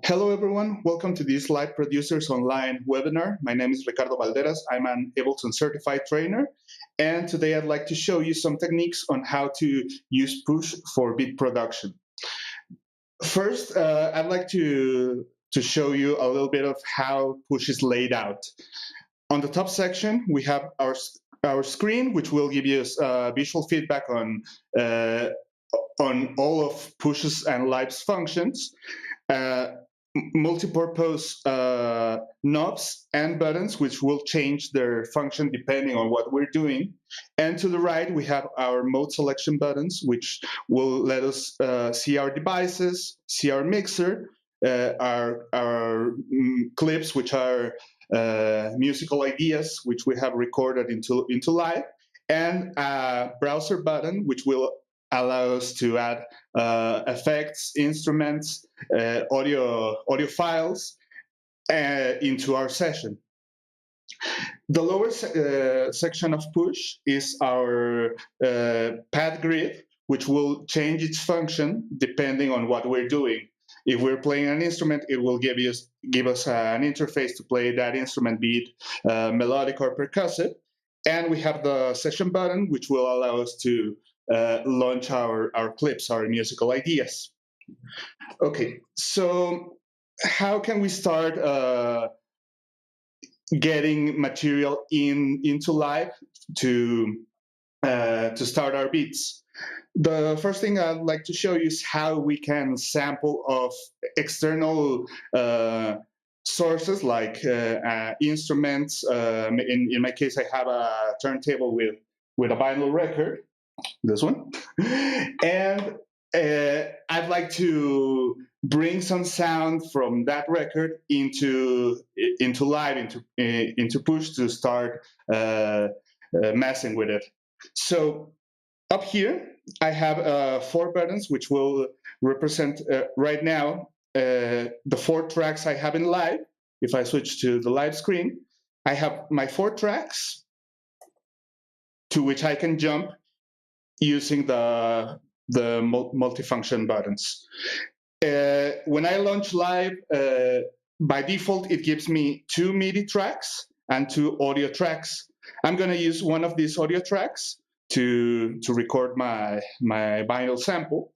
Hello, everyone. Welcome to this Live Producers Online webinar. My name is Ricardo Balderas. I'm an Ableton certified trainer. And today I'd like to show you some techniques on how to use Push for beat production. First, I'd like to show you a little bit of how Push is laid out. On the top section, we have our screen, which will give you visual feedback on all of Push's and Live's functions. Multi-purpose knobs and buttons, which will change their function depending on what we're doing. And to the right, we have our mode selection buttons, which will let us see our devices, see our mixer, our clips, which are musical ideas, which we have recorded into Live, and a browser button, which will allow us to add effects, instruments, audio files into our session. The lower section of Push is our pad grid, which will change its function depending on what we're doing. If we're playing an instrument, it will give us an interface to play that instrument, be it melodic or percussive. And we have the session button, which will allow us to launch our clips, our musical ideas. Okay, so how can we start getting material into Live to start our beats? The first thing I'd like to show you is how we can sample of external sources like instruments. In my case, I have a turntable with a vinyl record, this one, and I'd like to bring some sound from that record into Live, into Push to start messing with it. So up here, I have 4 buttons, which will represent right now the 4 tracks I have in Live. If I switch to the Live screen, I have my 4 tracks to which I can jump using the multifunction buttons. When I launch Live, by default, it gives me 2 MIDI tracks and 2 audio tracks. I'm going to use one of these audio tracks to record my vinyl sample.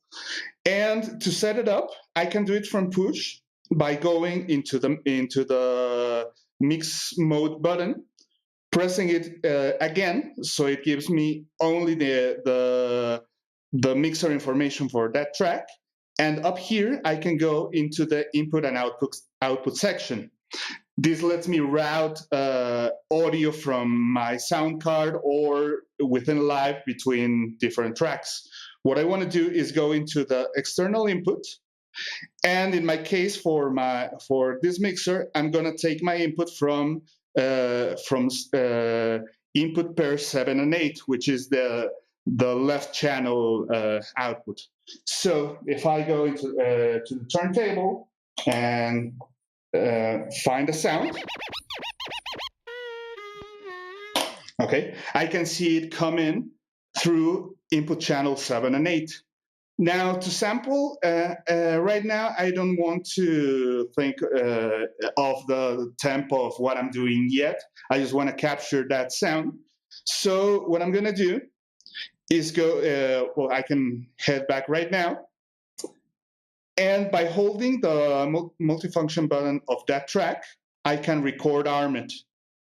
And to set it up, I can do it from Push by going into the mix mode button, pressing it again, so it gives me only the mixer information for that track. And up here, I can go into the input and output section. This lets me route audio from my sound card or within Live between different tracks. What I want to do is go into the external input. And in my case, for this mixer, I'm going to take my input from input pair 7 and 8, which is the left channel output. So if I go to the turntable and find a sound, okay, I can see it come in through input channel 7 and 8. Now, to sample, right now, I don't want to think of the tempo of what I'm doing yet. I just want to capture that sound. So what I'm going to do is go, well, I can head back right now. And by holding the multifunction button of that track, I can record arm it.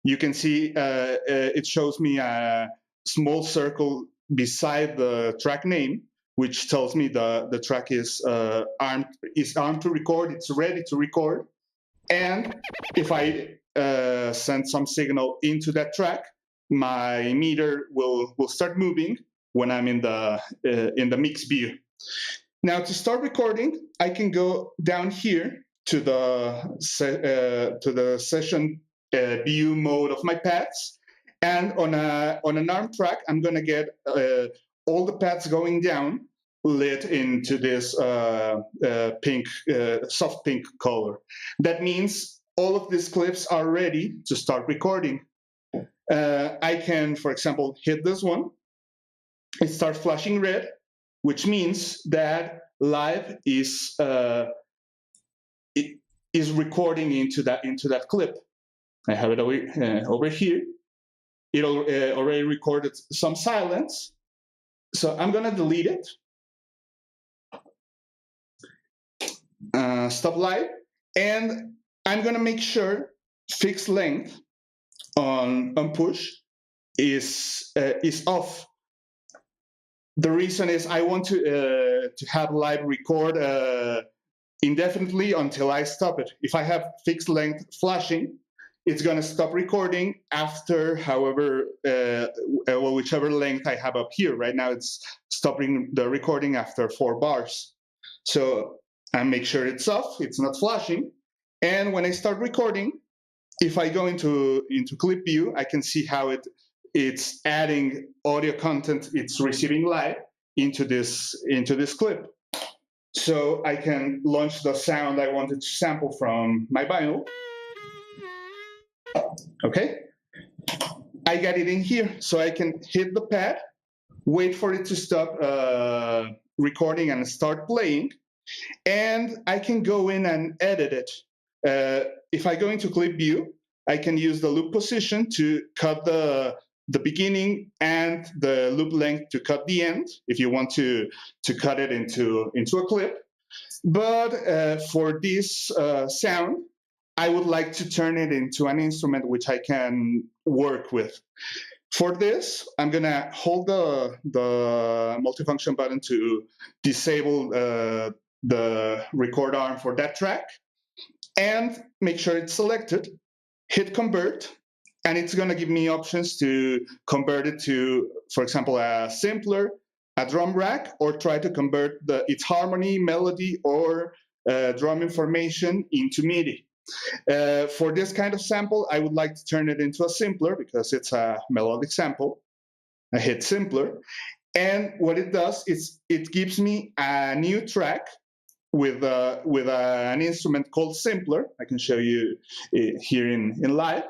You can see it shows me a small circle beside the track name, which tells me the track is armed to record, it's ready to record. And if I send some signal into that track, my meter will start moving when I'm in the mix view. Now, to start recording, I can go down here to the session view mode of my pads, and on an arm track, I'm going to get all the pads going down, lit into this pink, soft pink color. That means all of these clips are ready to start recording. I can, for example, hit this one. It starts flashing red, which means that Live is is recording into that clip. I have it over here. It already recorded some silence. So I'm going to delete it. Stop live. And I'm going to make sure fixed length on push is off. The reason is I want to have live record indefinitely until I stop it. If I have fixed length flashing, it's going to stop recording after whichever length I have up here. Right now it's stopping the recording after 4 bars. So I make sure it's off, it's not flashing. And when I start recording, if I go into clip view, I can see how it's adding audio content it's receiving live into this clip. So I can launch the sound I wanted to sample from my vinyl. Okay, I got it in here, so I can hit the pad, wait for it to stop recording and start playing, and I can go in and edit it. If I go into clip view, I can use the loop position to cut the beginning and the loop length to cut the end, if you want to cut it into a clip. But for this sound, I would like to turn it into an instrument which I can work with. For this, I'm going to hold the multifunction button to disable the record arm for that track, and make sure it's selected, hit convert, and it's going to give me options to convert it to, for example, a simpler, a drum rack, or try to convert its harmony, melody, or drum information into MIDI. For this kind of sample, I would like to turn it into a simpler because it's a melodic sample. I hit simpler, and what it does is it gives me a new track with an instrument called simpler. I can show you here in live.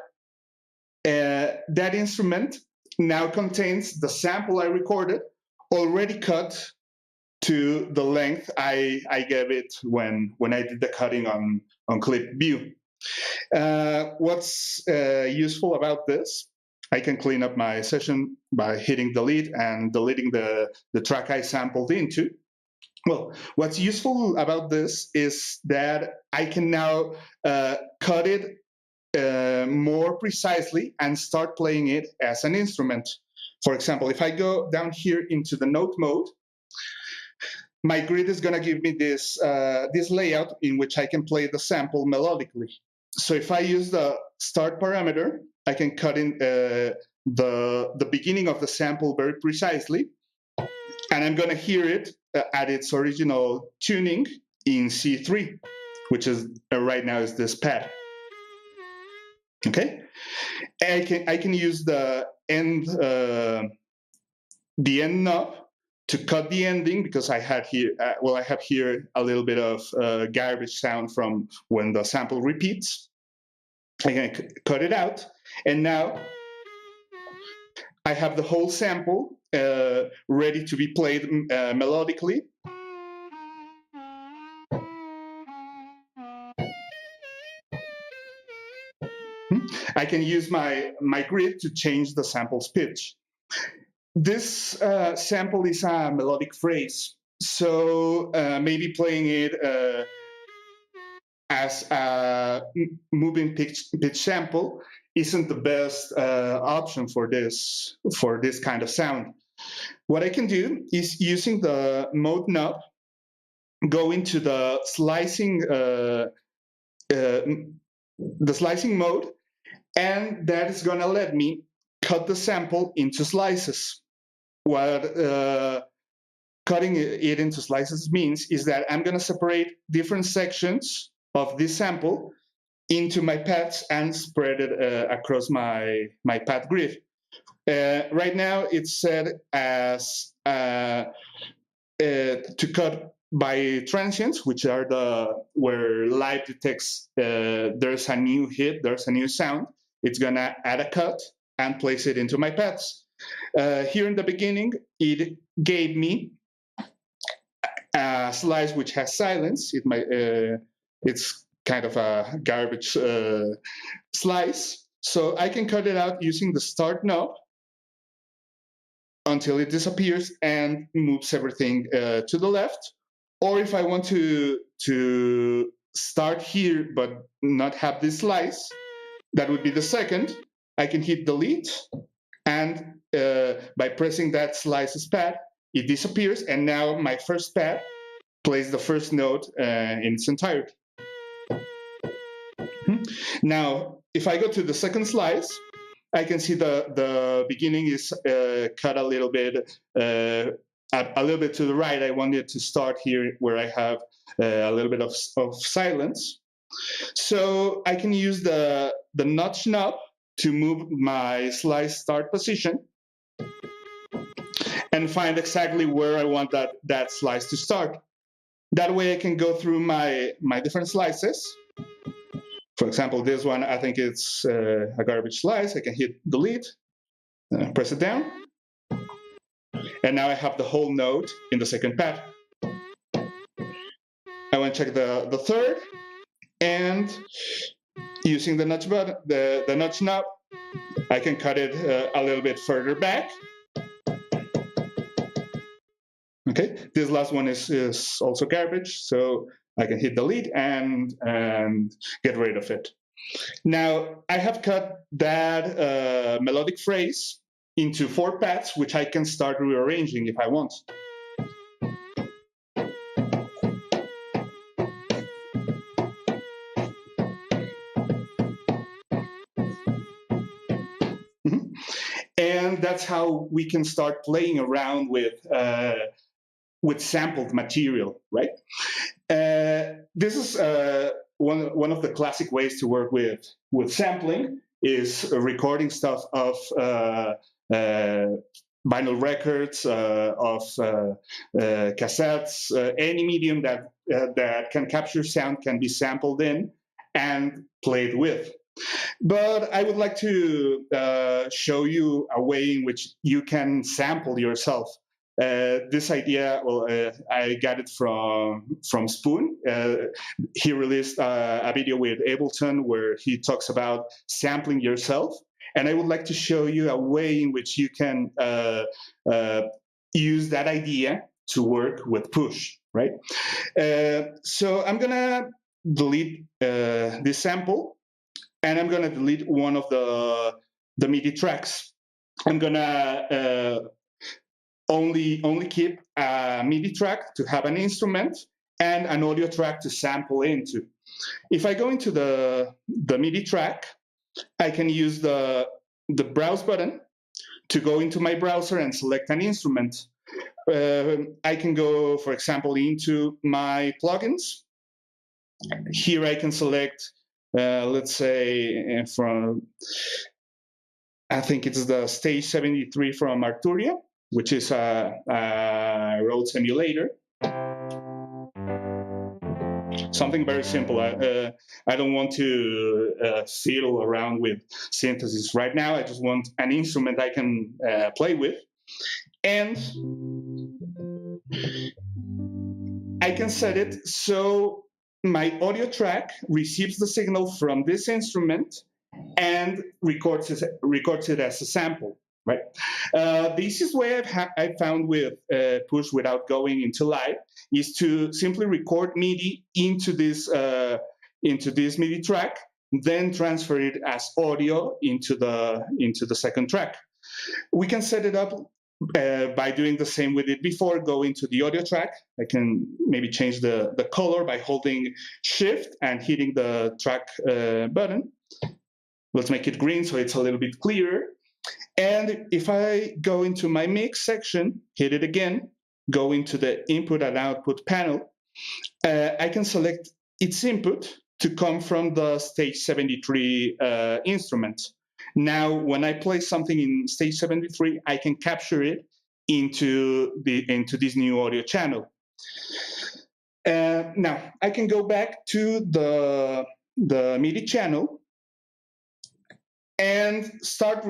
That instrument now contains the sample I recorded, already cut to the length I gave it when I did the cutting on clip view. What's useful about this, I can clean up my session by hitting delete and deleting the track I sampled into. Well, what's useful about this is that I can now cut it more precisely and start playing it as an instrument. For example, if I go down here into the note mode, my grid is going to give me this layout in which I can play the sample melodically. So if I use the start parameter, I can cut in the beginning of the sample very precisely, and I'm going to hear it at its original tuning in C3, which is right now is this pad. Okay, I can use the end knob to cut the ending, because I had here I have here a little bit of garbage sound from when the sample repeats. I can cut it out, and now I have the whole sample ready to be played melodically. I can use my grid to change the sample's pitch. This sample is a melodic phrase, so maybe playing it as a moving pitch sample isn't the best option for this kind of sound. What I can do is, using the mode knob, go into the slicing mode, and that is going to let me cut the sample into slices. What cutting it into slices means is that I'm going to separate different sections of this sample into my pads and spread it across my pad grid. Right now it's set as to cut by transients, which are where live detects there's a new hit, there's a new sound. It's gonna add a cut and place it into my pads. Here in the beginning, it gave me a slice which has silence. It's kind of a garbage slice. So I can cut it out using the start knob until it disappears and moves everything to the left. Or if I want to start here but not have this slice, that would be the second. I can hit delete, and by pressing that slices pad, it disappears, and now my first pad plays the first note in its entirety. Now, if I go to the second slice, I can see the beginning is cut a little bit to the right. I wanted to start here where I have a little bit of silence. So I can use the notch knob to move my slice start position and find exactly where I want that slice to start. That way I can go through my different slices. For example, this one, I think it's a garbage slice. I can hit delete, press it down. And now I have the whole note in the second pad. I want to check the third, and using the notch button, the notch knob, I can cut it a little bit further back. Okay, this last one is also garbage, so I can hit delete and get rid of it. Now, I have cut that melodic phrase into 4 pads, which I can start rearranging if I want. And that's how we can start playing around with sampled material, right? This is one of the classic ways to work with sampling is recording stuff of vinyl records, of cassettes, any medium that can capture sound can be sampled in and played with. But I would like to show you a way in which you can sample yourself. This idea, well, I got it from Spoon. He released a video with Ableton where he talks about sampling yourself. And I would like to show you a way in which you can use that idea to work with push, right? So I'm going to delete this sample. And I'm going to delete one of the MIDI tracks. I'm going to only keep a MIDI track to have an instrument and an audio track to sample into. If I go into the MIDI track, I can use the browse button to go into my browser and select an instrument. I can go, for example, into my plugins. Here I can select let's say I think it's the Stage 73 from Arturia, which is a Rhodes emulator. Something very simple. I don't want to fiddle around with synthesis right now. I just want an instrument I can play with. And I can set it so my audio track receives the signal from this instrument and records it as a sample, right? The easiest way I've found with push without going into live is to simply record MIDI into this MIDI track, then transfer it as audio into the second track. We can set it up by doing the same we did before. Go into the audio track. I can maybe change the color by holding Shift and hitting the track button. Let's make it green so it's a little bit clearer. And if I go into my mix section, hit it again, go into the input and output panel, I can select its input to come from the Stage 73 instrument. Now, when I play something in Stage 73, I can capture it into this new audio channel. Now, I can go back to the MIDI channel and start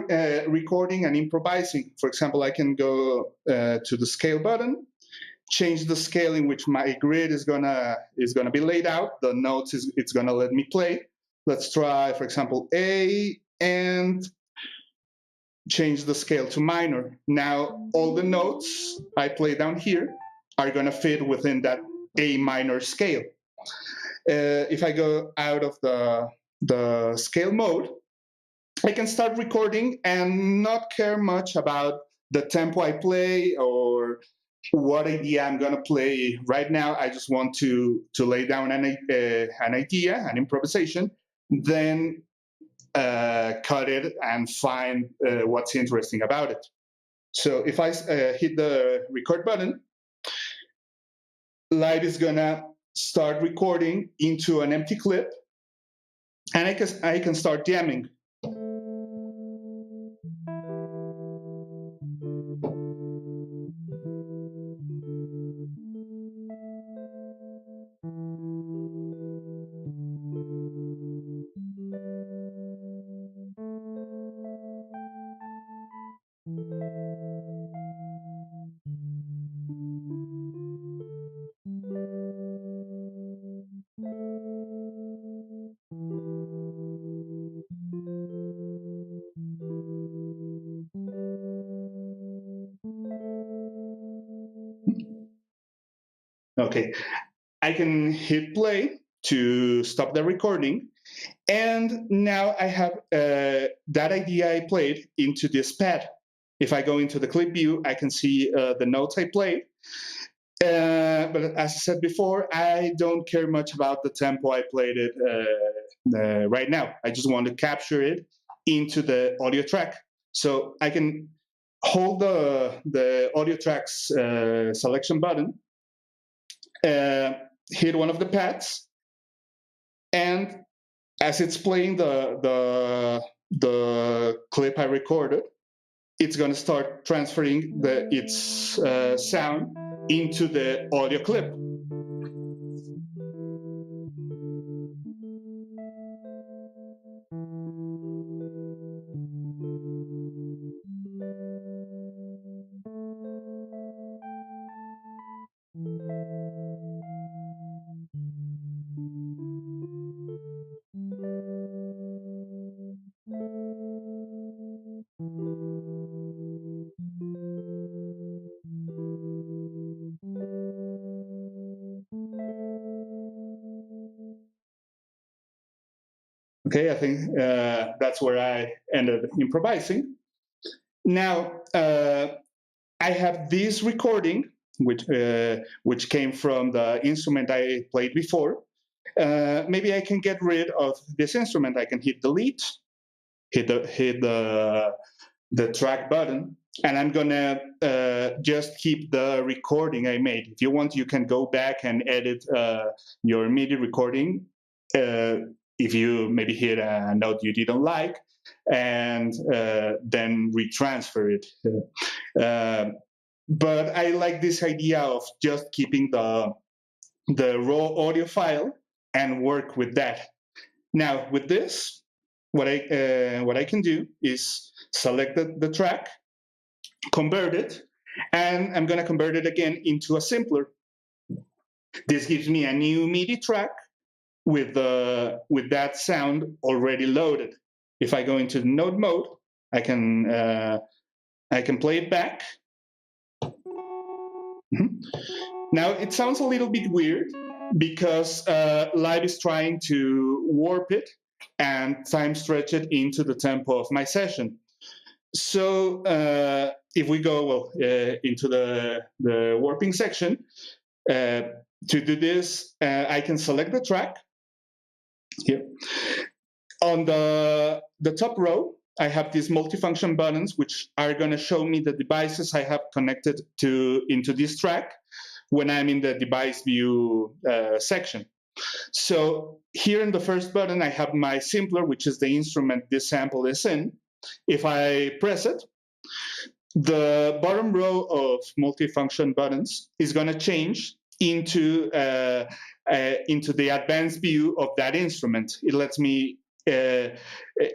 recording and improvising. For example, I can go to the scale button, change the scale in which my grid is gonna be laid out. The notes it's gonna let me play. Let's try, for example, A, and change the scale to minor. Now all the notes I play down here are gonna fit within that A minor scale. If I go out of the scale mode, I can start recording and not care much about the tempo I play or what idea I'm gonna play right now. I just want to lay down an idea, an improvisation, then cut it and find what's interesting about it. So if I hit the record button, Live is gonna start recording into an empty clip, and I can start jamming. Okay, I can hit play to stop the recording. And now I have that idea I played into this pad. If I go into the clip view, I can see the notes I played. But as I said before, I don't care much about the tempo I played it right now. I just want to capture it into the audio track. So I can hold the audio track's selection button, hit one of the pads, and as it's playing the clip I recorded, it's going to start transferring its sound into the audio clip. Okay, I think that's where I ended improvising. Now, I have this recording, which came from the instrument I played before. Maybe I can get rid of this instrument. I can hit delete, hit the track button, and I'm gonna just keep the recording I made. If you want, you can go back and edit your MIDI recording if you maybe hit a note you didn't like, and then retransfer it. But I like this idea of just keeping the raw audio file and work with that. Now with this, what I can do is select the track, convert it, and I'm going to convert it again into a simpler. This gives me a new MIDI track with that sound already loaded. If I go into the note mode, I can play it back. Now it sounds a little bit weird because Live is trying to warp it and time stretch it into the tempo of my session. So if we go into the warping section, to do this, I can select the track. Here. On the top row, I have these multifunction buttons, which are going to show me the devices I have connected into this track when I'm in the device view section. So here in the first button, I have my simpler, which is the instrument this sample is in. If I press it, the bottom row of multifunction buttons is going to change into the advanced view of that instrument. It lets me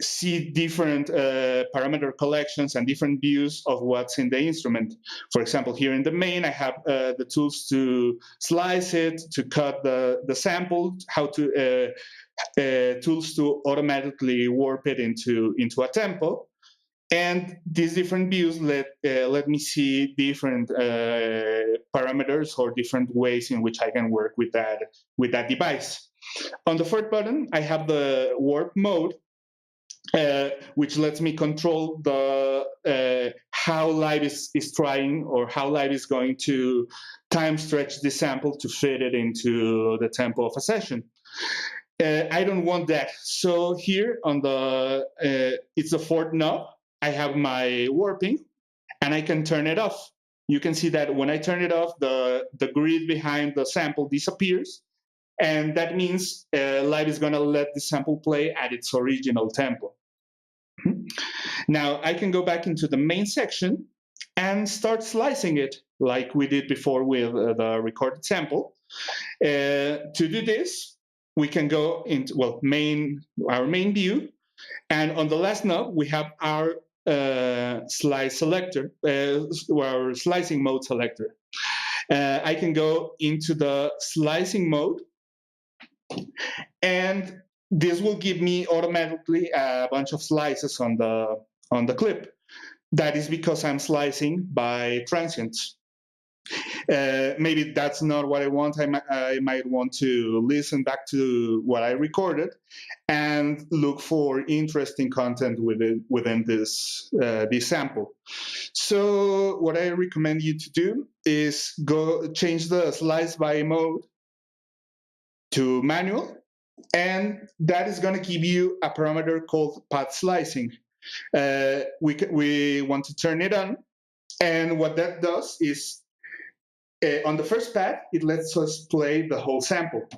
see different parameter collections and different views of what's in the instrument. For example, here in the main, I have the tools to slice it, to cut the sample, how to tools to automatically warp it into a tempo. And these different views let me see different parameters or different ways in which I can work with that device. On the fourth button, I have the warp mode, which lets me control the how Live is trying, or how Live is going to time stretch the sample to fit it into the tempo of a session. I don't want that. So here on the, it's the fourth knob, I have my warping, and I can turn it off. You can see that when I turn it off, the grid behind the sample disappears, and that means Live is gonna let the sample play at its original tempo. Now I can go back into the main section and start slicing it like we did before with the recorded sample. To do this, we can go into, well, our main view, and on the last knob we have our slice selector, our slicing mode selector. I can go into the slicing mode, and this will give me automatically a bunch of slices on the clip. That is because I'm slicing by transients. Maybe that's not what I want. I might want to listen back to what I recorded and look for interesting content within this sample. So what I recommend you to do is go change the slice by mode to manual, and that is going to give you a parameter called path slicing. We want to turn it on, and what that does is, on the first pad, it lets us play the whole sample.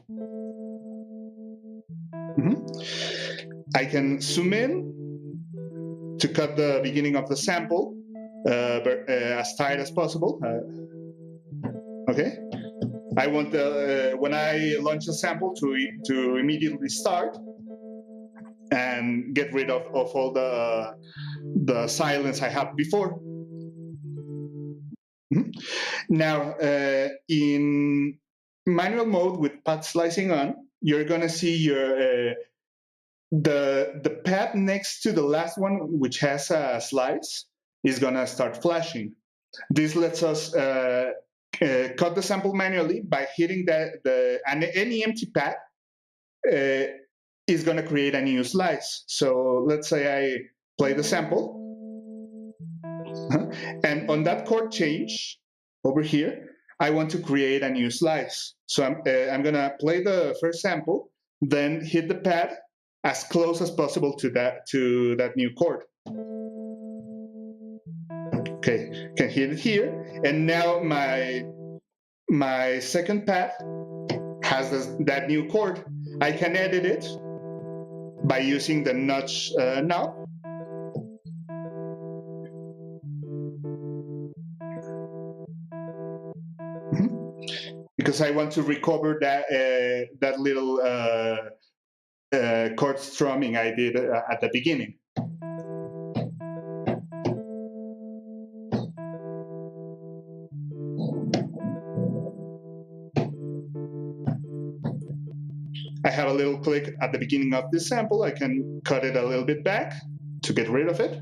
I can zoom in to cut the beginning of the sample as tight as possible. Okay. I want when I launch a sample to immediately start and get rid of all the silence I had before. Now, in manual mode with path slicing on, you're gonna see your the pad next to the last one, which has a slice, is gonna start flashing. This lets us cut the sample manually by hitting and any empty pad is gonna create a new slice. So let's say I play the sample. And on that chord change over here, I want to create a new slice. So I'm gonna play the first sample, then hit the pad as close as possible to that new chord. Okay, can hit it here, and now my second pad has that new chord. I can edit it by using the notch knob. Because I want to recover that little chord strumming I did at the beginning. I have a little click at the beginning of this sample. I can cut it a little bit back to get rid of it.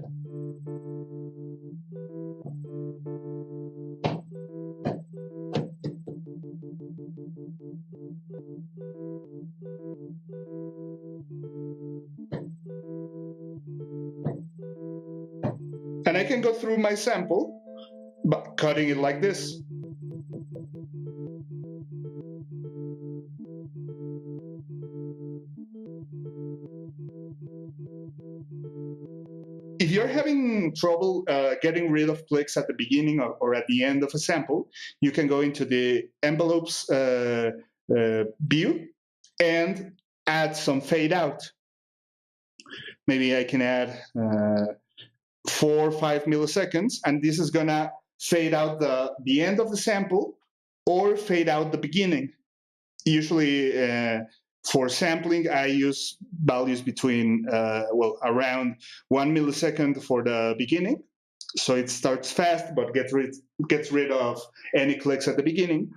And I can go through my sample, but cutting it like this. If you're having trouble getting rid of clicks at the beginning or at the end of a sample, you can go into the envelopes view and add some fade out. Maybe I can add 4 or 5 milliseconds, and this is gonna fade out the end of the sample or fade out the beginning. Usually For sampling, I use values between, well, around 1 millisecond for the beginning. So it starts fast, but gets rid of any clicks at the beginning,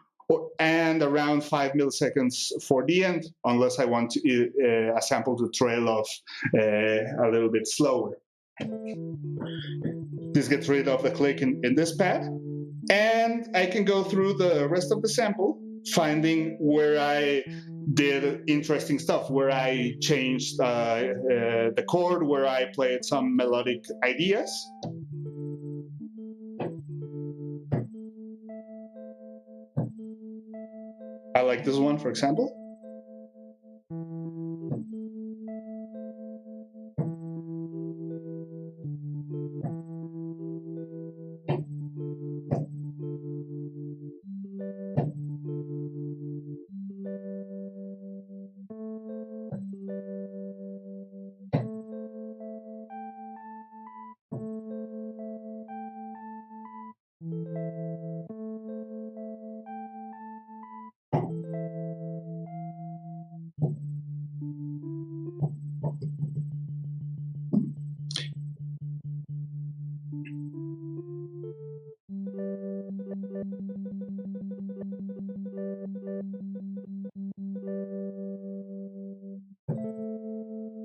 and around 5 milliseconds for the end, unless I want a sample to trail off a little bit slower. This gets rid of the click in this pad, and I can go through the rest of the sample, finding where I did interesting stuff, where I changed the chord, where I played some melodic ideas. I like this one, for example.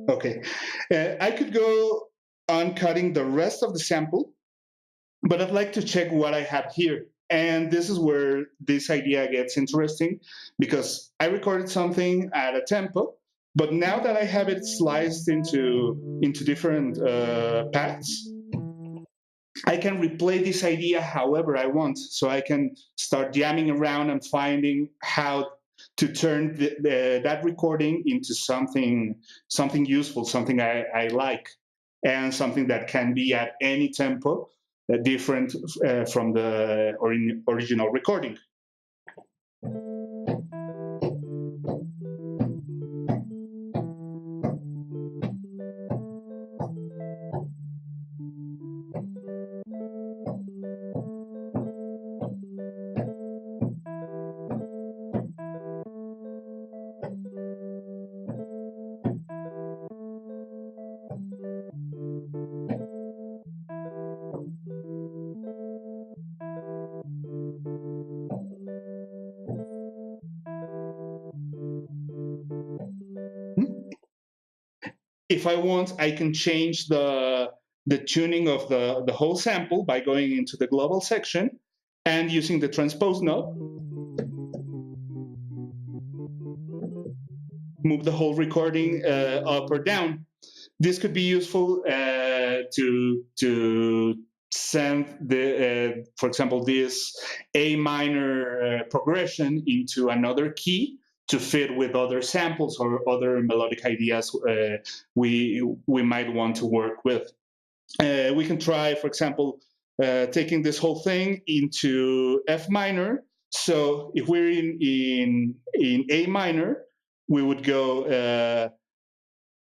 Okay, I could go on cutting the rest of the sample, but I'd like to check what I have here. And this is where this idea gets interesting, because I recorded something at a tempo, but now that I have it sliced into different paths, I can replay this idea however I want. So I can start jamming around and finding how to turn that recording into something useful, something I like, and something that can be at any tempo, different from the original recording. If I want, I can change the tuning of the whole sample by going into the global section and using the transpose knob, move the whole recording up or down. This could be useful to send for example, this A minor progression into another key to fit with other samples or other melodic ideas we might want to work with. We can try, for example, taking this whole thing into F minor. So if we're in A minor, we would go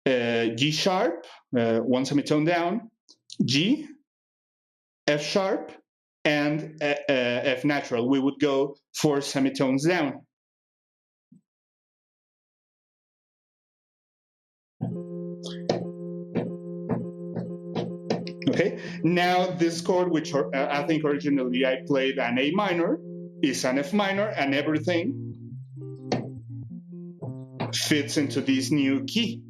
G sharp, one semitone down, G, F sharp, and F natural. We would go 4 semitones down. Okay, now this chord, which I think originally I played an A minor, is an F minor, and everything fits into this new key.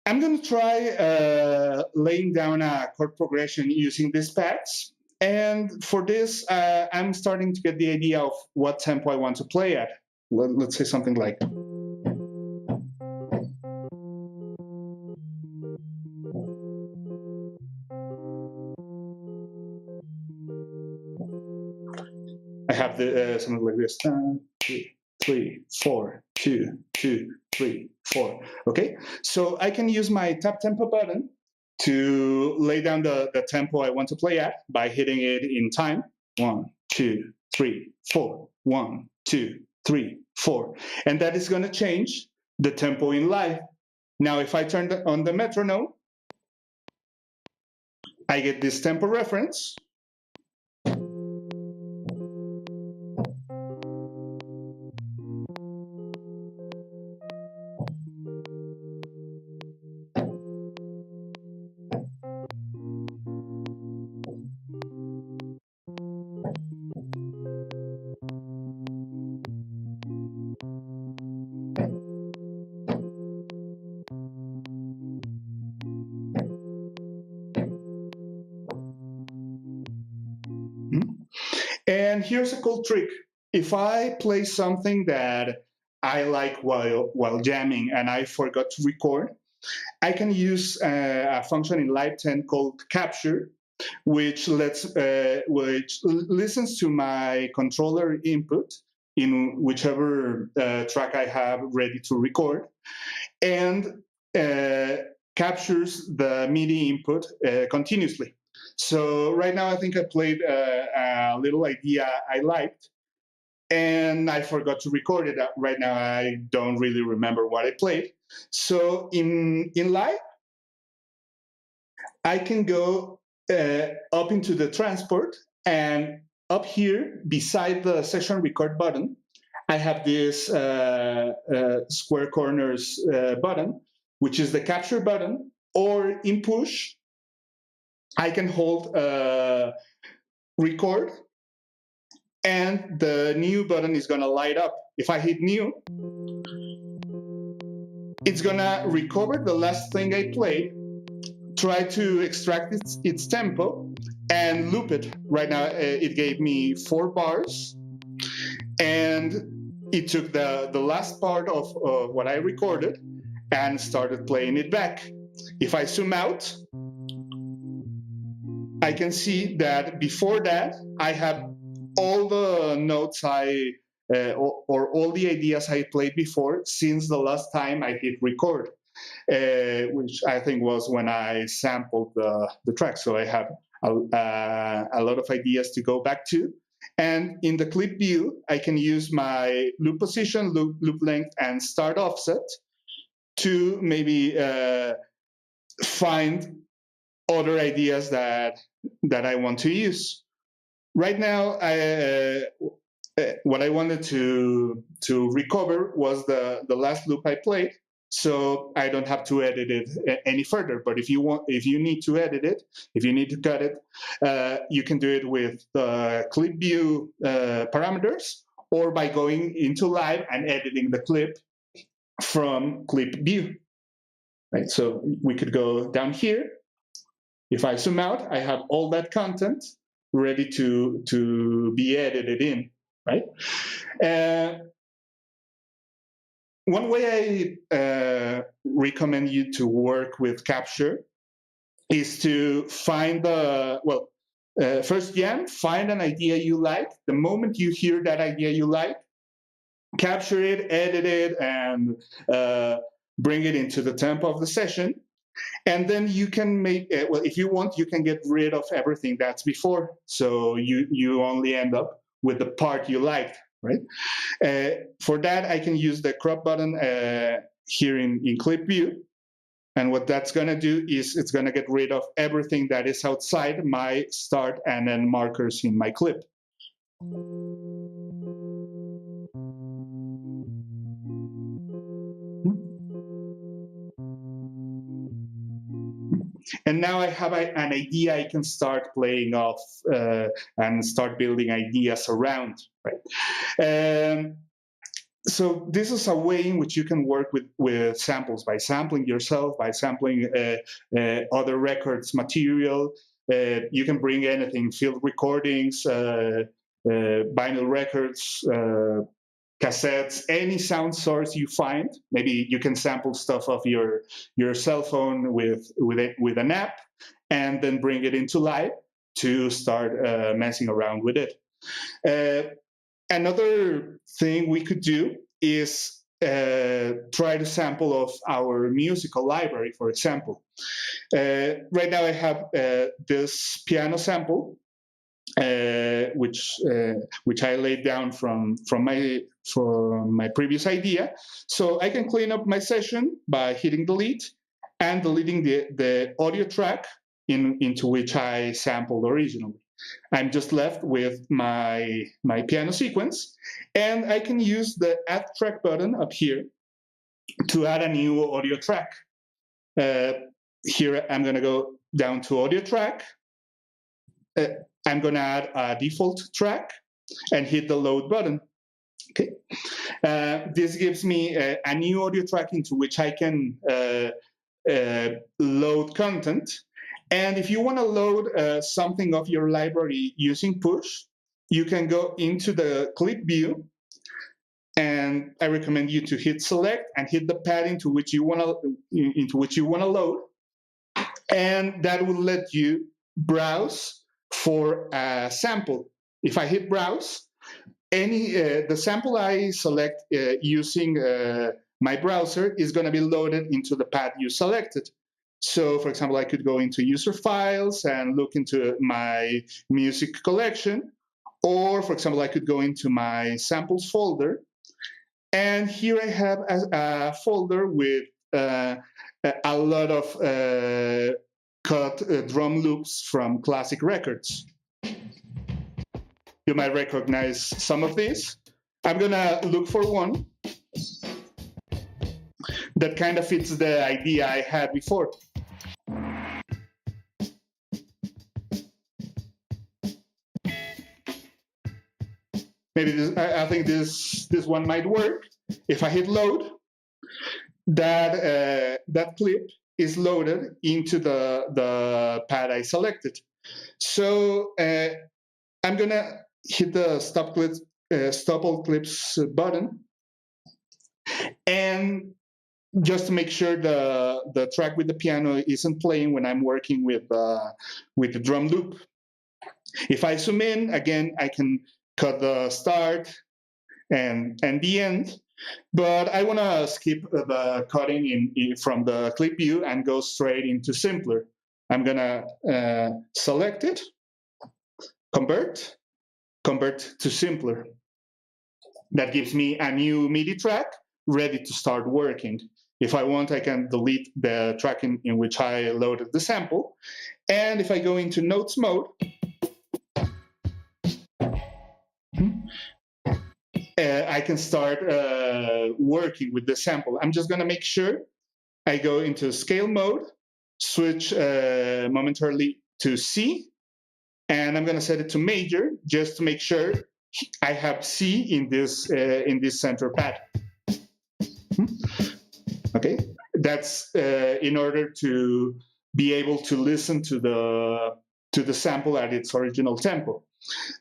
I'm going to try laying down a chord progression using these pads. And for this, I'm starting to get the idea of what tempo I want to play at. Let's say something like... I have something like this. 3, 4, 2, 2, 3, 4. Okay, so I can use my tap tempo button to lay down the tempo I want to play at by hitting it in time. 1, 2, 3, 4. 1, 2, 3, 4. And that is going to change the tempo in live. Now, if I turn on the metronome, I get this tempo reference. And here's a cool trick. If I play something that I like while jamming and I forgot to record, I can use a function in Live 10 called capture, which listens to my controller input in whichever track I have ready to record, and captures the MIDI input continuously. So right now, I think I played a little idea I liked, and I forgot to record it. Right now, I don't really remember what I played. So in live, I can go up into the transport, and up here beside the session record button, I have this square corners button, which is the capture button, or in push, I can hold record, and the new button is gonna light up. If I hit new, it's gonna recover the last thing I played, try to extract its tempo, and loop it. Right now, it gave me 4 bars, and it took the last part of what I recorded and started playing it back. If I zoom out, I can see that before that, I have all the notes or all the ideas I played before since the last time I hit record, which I think was when I sampled the track. So I have a lot of ideas to go back to. And in the clip view, I can use my loop position, loop length, and start offset to maybe find other ideas that I want to use. Right now, what I wanted to recover was the last loop I played, so I don't have to edit it any further. But if you need to edit it, if you need to cut it, you can do it with the clip view parameters, or by going into live and editing the clip from clip view. Right. So we could go down here. If I zoom out, I have all that content ready to be edited in, right? One way I recommend you to work with capture is to find first jam, find an idea you like. The moment you hear that idea you like, capture it, edit it, and bring it into the tempo of the session. And then you can make, if you want, you can get rid of everything that's before. So you only end up with the part you liked, right? For that, I can use the crop button here in clip view. And what that's going to do is it's going to get rid of everything that is outside my start and end markers in my clip. And now I have an idea I can start playing off and start building ideas around, right? So this is a way in which you can work with samples, by sampling yourself, by sampling other records material. You can bring anything, field recordings, vinyl records, cassettes, any sound source you find. Maybe you can sample stuff off your cell phone with an app, and then bring it into live to start messing around with it. Another thing we could do is try to sample of our musical library, for example. Right now I have this piano sample, which I laid down from my previous idea. So I can clean up my session by hitting delete and deleting the audio track into which I sampled originally. I'm just left with my piano sequence, and I can use the add track button up here to add a new audio track. Here I'm going to go down to audio track. I'm going to add a default track and hit the load button. Okay. This gives me a new audio track into which I can load content. And if you want to load something of your library using push, you can go into the clip view, and I recommend you to hit select and hit the pad into which you want to load, and that will let you browse for a sample. If I hit browse, the sample I select using my browser is going to be loaded into the pad you selected. So, for example, I could go into user files and look into my music collection, or, for example, I could go into my samples folder, and here I have a folder with a lot of cut drum loops from classic records. You might recognize some of these. I'm gonna look for one that kind of fits the idea I had before. Maybe I think this one might work. If I hit load, that clip is loaded into the pad I selected. So I'm gonna hit the stop all clips button, and just to make sure the track with the piano isn't playing when I'm working with the drum loop. If I zoom in again, I can cut the start and the end, but I want to skip the cutting from the clip view and go straight into simpler. I'm gonna select it, convert to simpler. That gives me a new MIDI track ready to start working. If I want, I can delete the track in which I loaded the sample. And if I go into notes mode, I can start working with the sample. I'm just going to make sure I go into scale mode, switch momentarily to C, and I'm going to set it to major just to make sure I have C in this center pad. Okay, that's in order to be able to listen to the sample at its original tempo.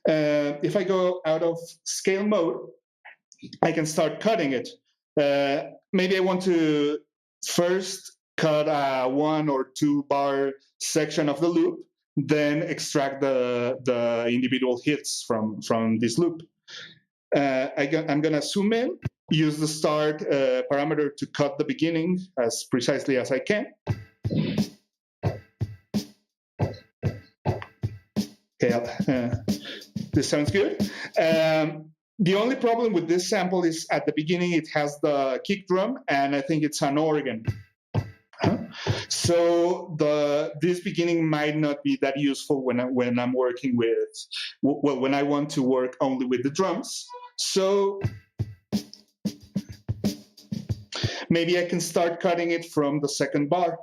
If I go out of scale mode, I can start cutting it. Maybe I want to first cut a 1 or 2 bar section of the loop, then extract the individual hits from this loop. I'm going to zoom in, use the start parameter to cut the beginning as precisely as I can. Okay, this sounds good. The only problem with this sample is at the beginning it has the kick drum, and I think it's an organ. So this beginning might not be that useful when I'm working with, well, when I want to work only with the drums. So maybe I can start cutting it from the second bar.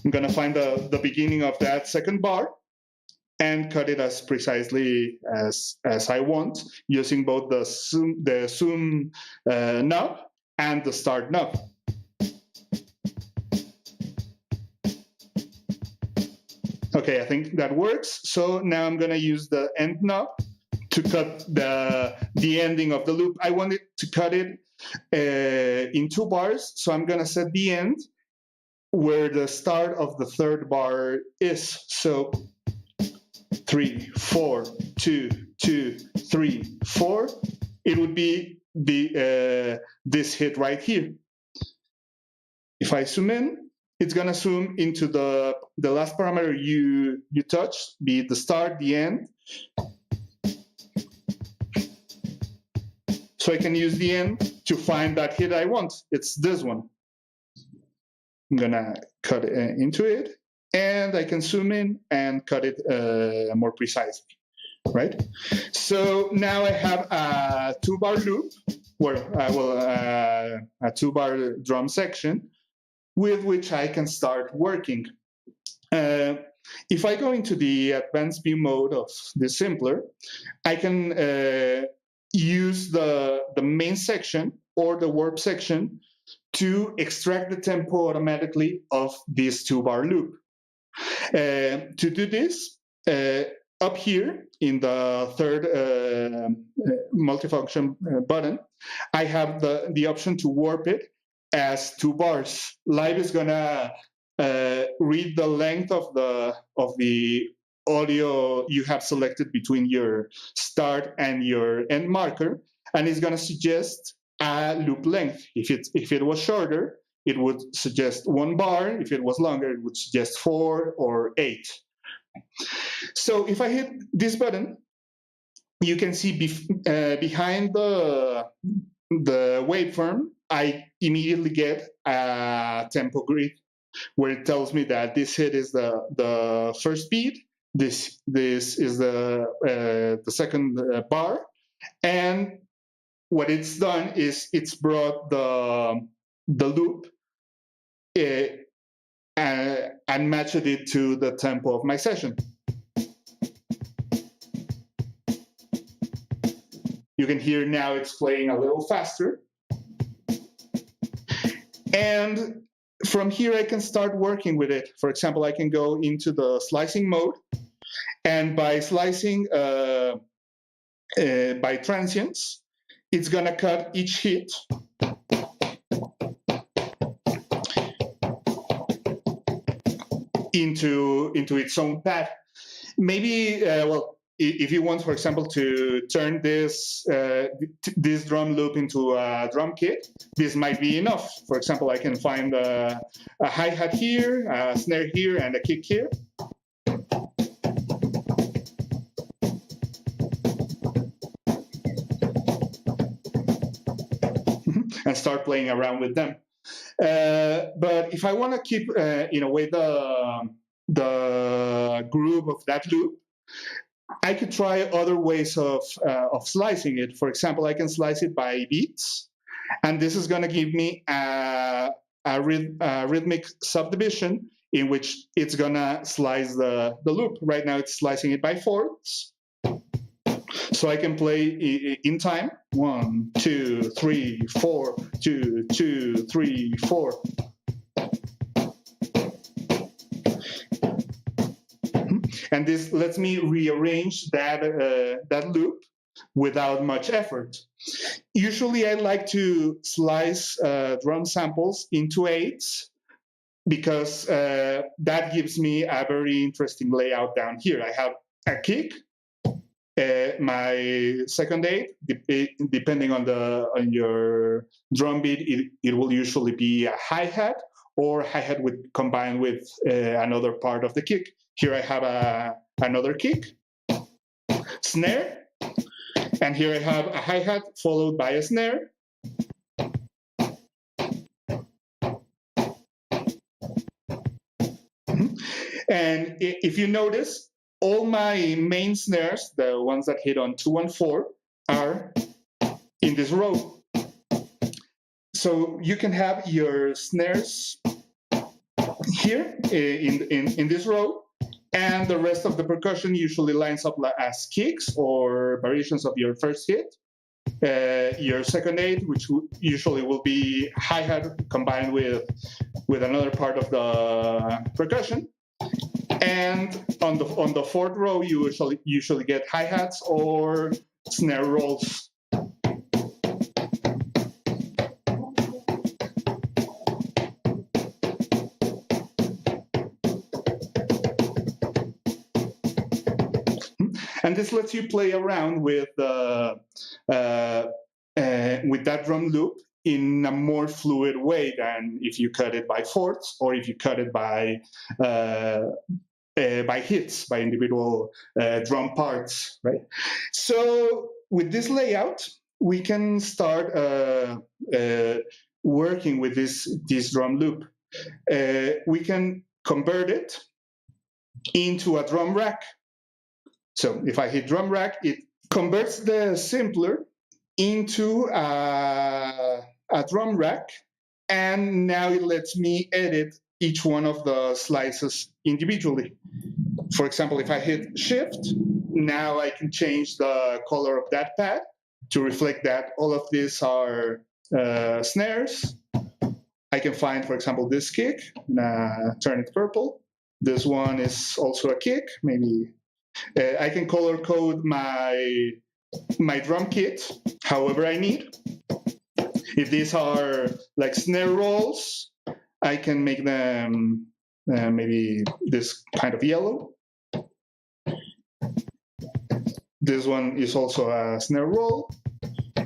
I'm gonna find the beginning of that second bar and cut it as precisely as I want, using both the zoom knob and the start knob. Okay, I think that works. So now I'm gonna use the end knob to cut the ending of the loop. I want it to cut it in 2 bars, so I'm gonna set the end where the start of the third bar is. So 3, 4, 2, 2, 3, 4. It would be this hit right here. If I zoom in, it's gonna zoom into the last parameter you touched, be it the start, the end. So I can use the end to find that hit I want. It's this one. I'm gonna cut into it, and I can zoom in and cut it more precisely, right? So now I have a 2-bar loop, where I will a 2-bar drum section with which I can start working. If I go into the advanced view mode of the simpler, I can use the main section or the warp section to extract the tempo automatically of this 2-bar loop. To do this, up here in the third multifunction button, I have the option to warp it as 2 bars. Live is gonna read the length of the audio you have selected between your start and your end marker, and it's gonna suggest a loop length. If it was shorter, it would suggest 1 bar. If it was longer, it would suggest 4 or 8. So if I hit this button, you can see behind the waveform, I immediately get a tempo grid where it tells me that this hit is the first beat, this is the second bar, and what it's done is it's brought the loop and matched it to the tempo of my session. You can hear now it's playing a little faster. And from here, I can start working with it. For example, I can go into the slicing mode, and by slicing by transients, it's gonna cut each hit into its own path. Maybe, well, if you want, for example, to turn this drum loop into a drum kit, this might be enough. For example, I can find a hi-hat here, a snare here, and a kick here. And start playing around with them. But if I want to keep, in a way, the groove of that loop, I could try other ways of slicing it. For example, I can slice it by beats, and this is going to give me a rhythmic subdivision in which it's going to slice the loop. Right now, it's slicing it by fourths. So I can play in time. 1, 2, 3, 4, 2, 2, 3, 4. And this lets me rearrange that loop without much effort. Usually I like to slice drum samples into eighths because that gives me a very interesting layout down here. I have a kick, my second eighth, depending on your drum beat, it will usually be a hi-hat or hi-hat combined with another part of the kick. Here I have another kick, snare, and here I have a hi-hat followed by a snare. And if you notice, all my main snares, the ones that hit on 2 and 4, are in this row. So you can have your snares here in this row, and the rest of the percussion usually lines up as kicks or variations of your first hit. Your second eighth, which usually will be hi-hat combined with another part of the percussion. And on the fourth row, you usually get hi-hats or snare rolls. this lets you play around with that drum loop in a more fluid way than if you cut it by fourths or if you cut it by hits, by individual drum parts, right? So with this layout, we can start working with this drum loop. We can convert it into a drum rack. So if I hit drum rack, it converts the sampler into a drum rack, and now it lets me edit each one of the slices individually. For example, if I hit shift, now I can change the color of that pad to reflect that all of these are snares. I can find, for example, this kick, turn it purple. This one is also a kick, maybe. I can color code my drum kit however I need. If these are like snare rolls, I can make them maybe this kind of yellow. This one is also a snare roll.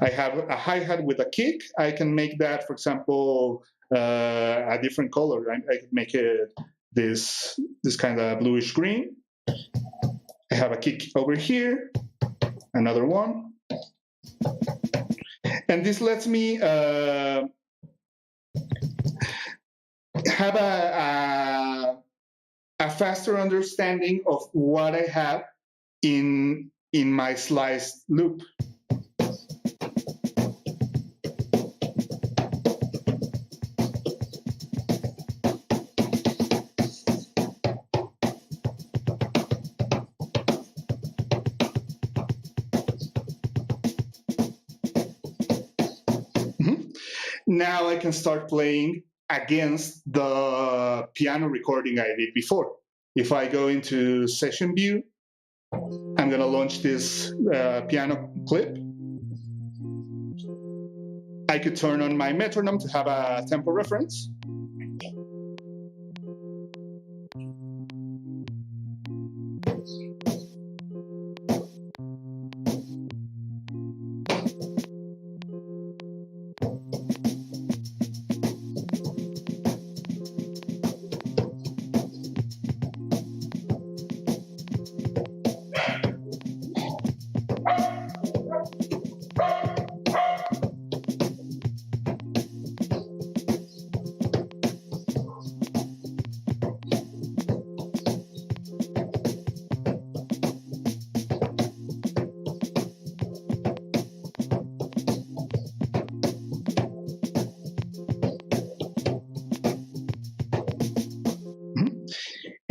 I have a hi-hat with a kick. I can make that, for example, a different color. I can make it this kind of bluish green. I have a kick over here, another one. And this lets me have a faster understanding of what I have in my sliced loop. Now I can start playing against the piano recording I did before. If I go into session view, I'm going to launch this piano clip. I could turn on my metronome to have a tempo reference.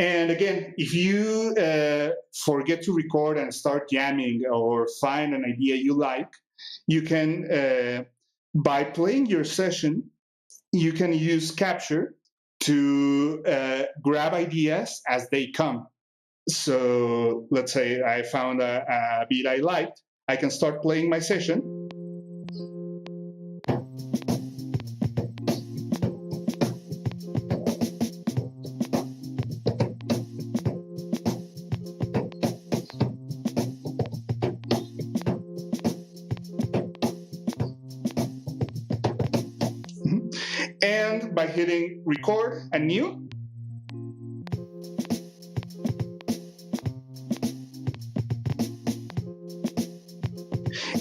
And again, if you forget to record and start jamming or find an idea you like, you can, by playing your session, you can use Capture to grab ideas as they come. So let's say I found a beat I liked. I can start playing my session. And by hitting record and new,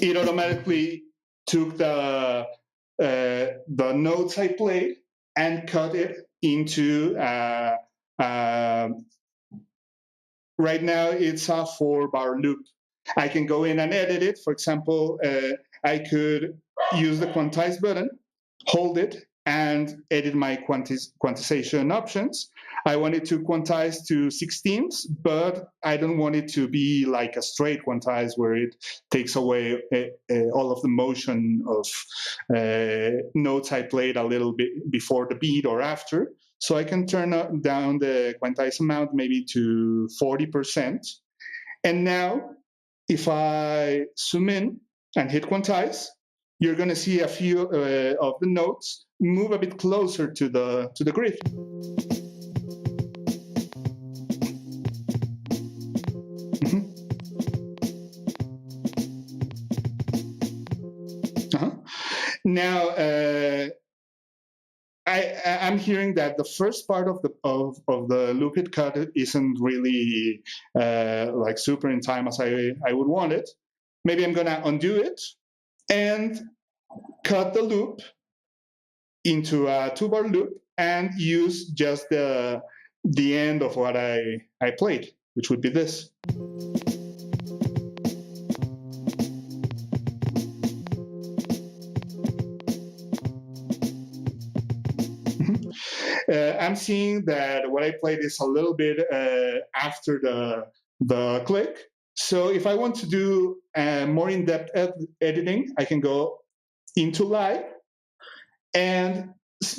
it automatically took the notes I played and cut it into right now it's a 4-bar loop. I can go in and edit it. For example, I could use the quantize button, hold it, and edit my quantization options. I want it to quantize to 16ths, but I don't want it to be like a straight quantize where it takes away all of the motion of notes I played a little bit before the beat or after. So I can turn down the quantize amount maybe to 40%. And now, if I zoom in and hit quantize, you're going to see a few of the notes move a bit closer to the grid. Now, I'm hearing that the first part of the loop hit cut isn't really like super in time as I would want it. Maybe I'm gonna undo it and cut the loop into a 2-bar loop and use just the end of what I played, which would be this. I'm seeing that what I played is a little bit after the click. So if I want to do more in-depth editing, I can go into live, and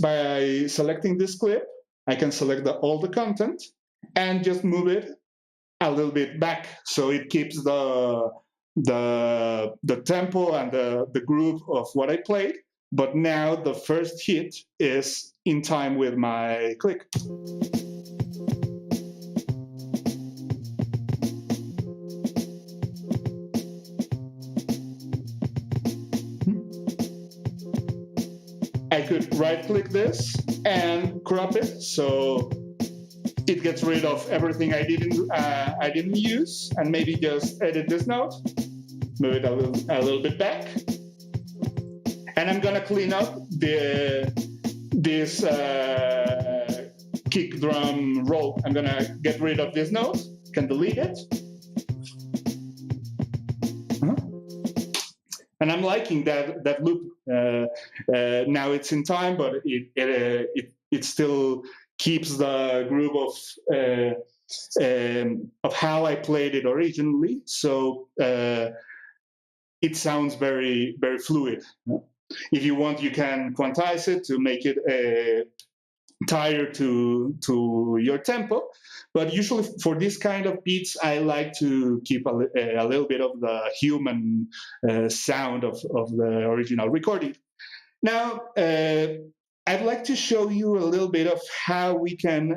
by selecting this clip, I can select all the content and just move it a little bit back, so it keeps the tempo and the groove of what I played. But now the first hit is in time with my click. I could right-click this and crop it, so it gets rid of everything I didn't use, and maybe just edit this note, move it a little bit back, and I'm gonna clean up this kick drum roll. I'm gonna get rid of this note, can delete it. And I'm liking that loop. Now it's in time, but it still keeps the groove of how I played it originally. So it sounds very, very fluid. If you want, you can quantize it to make it tied to your tempo. But usually for this kind of beats, I like to keep a little bit of the human sound of the original recording. Now, I'd like to show you a little bit of how we can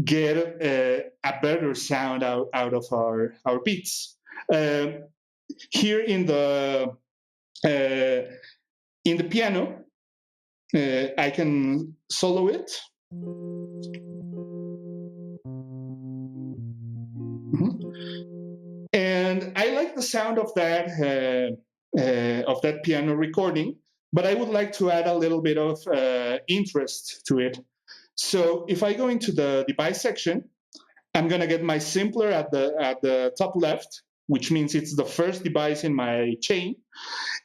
get a better sound out of our beats. Here in the piano, I can solo it. And I like the sound of that piano recording, but I would like to add a little bit of interest to it. So if I go into the device section, I'm gonna get my simpler at the top left, which means it's the first device in my chain.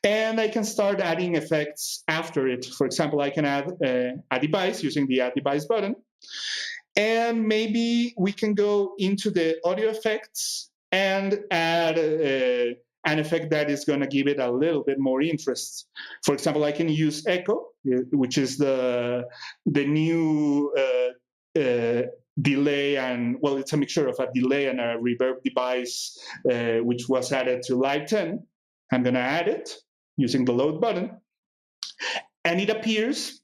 And I can start adding effects after it. For example, I can add a device using the Add Device button. And maybe we can go into the audio effects and add an effect that is going to give it a little bit more interest. For example, I can use echo, which is the new delay, and well, it's a mixture of a delay and a reverb device, which was added to Live 10. I'm going to add it using the load button, and it appears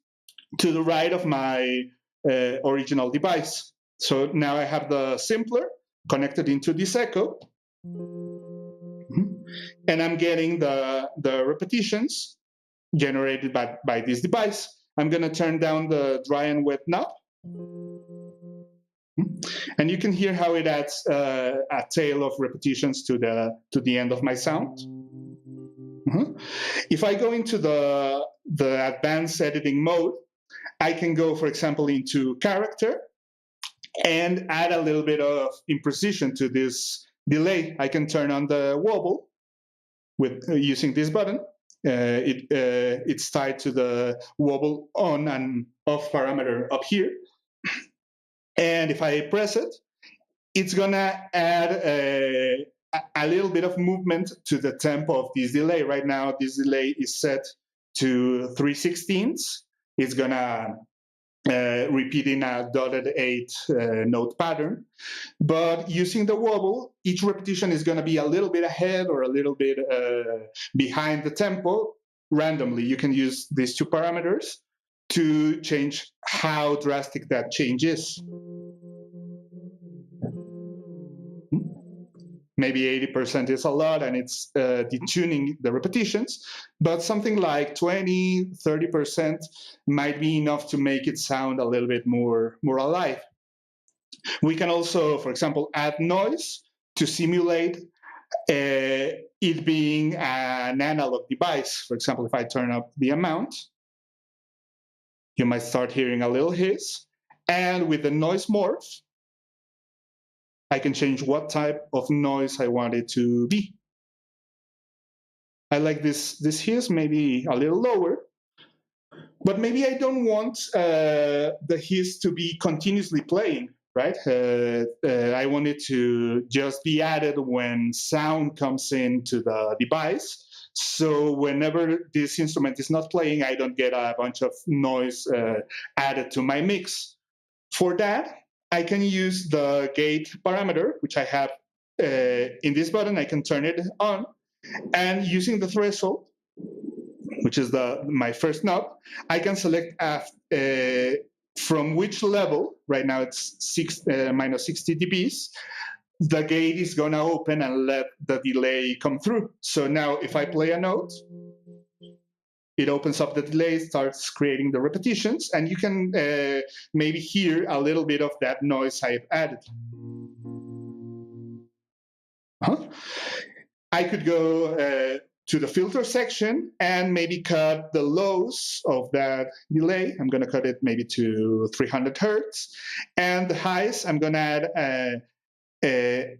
to the right of my original device. So now I have the simpler connected into this echo, and I'm getting the repetitions generated by this device. I'm going to turn down the dry and wet knob, and you can hear how it adds a tail of repetitions to the end of my sound. If I go into the advanced editing mode, I can go, for example, into character and add a little bit of imprecision to this delay. I can turn on the wobble with using this button. It's tied to the wobble on and off parameter up here. And if I press it, it's gonna add a little bit of movement to the tempo of this delay. Right now, this delay is set to 3/16. It's gonna repeat in a dotted 8 note pattern. But using the wobble, each repetition is gonna be a little bit ahead or a little bit behind the tempo randomly. You can use these two parameters to change how drastic that change is. maybe 80% is a lot and it's detuning the repetitions, but something like 20, 30% might be enough to make it sound a little bit more alive. We can also, for example, add noise to simulate it being an analog device. For example, if I turn up the amount, you might start hearing a little hiss. And with the noise morph, I can change what type of noise I want it to be. I like this hiss maybe a little lower, but maybe I don't want the hiss to be continuously playing, right? I want it to just be added when sound comes into the device. So whenever this instrument is not playing, I don't get a bunch of noise added to my mix. For that, I can use the gate parameter, which I have in this button. I can turn it on, and using the threshold, which is my first knob, I can select from which level. Right now it's minus 60 dBs. The gate is going to open and let the delay come through. So now if I play a note, it opens up the delay, starts creating the repetitions, and you can maybe hear a little bit of that noise I've added. I could go to the filter section and maybe cut the lows of that delay. I'm going to cut it maybe to 300 hertz. And the highs, I'm going to add a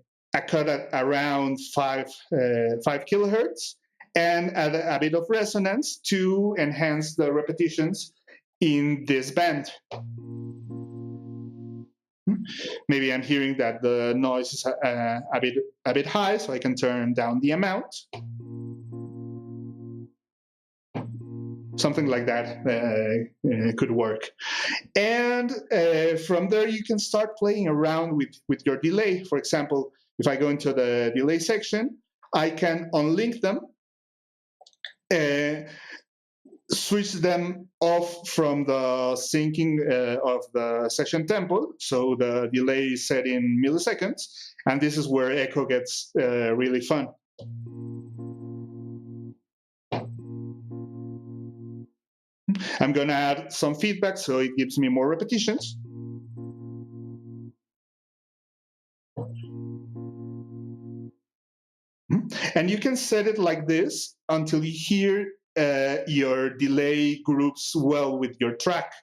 cut at around 5 kilohertz, and add a bit of resonance to enhance the repetitions in this band. Maybe I'm hearing that the noise is a bit high, so I can turn down the amount. Something like that could work. And from there, you can start playing around with your delay. For example, if I go into the delay section, I can unlink them, switch them off from the syncing of the session tempo. So the delay is set in milliseconds. And this is where echo gets really fun. I'm going to add some feedback so it gives me more repetitions. And you can set it like this until you hear your delay groups well with your track.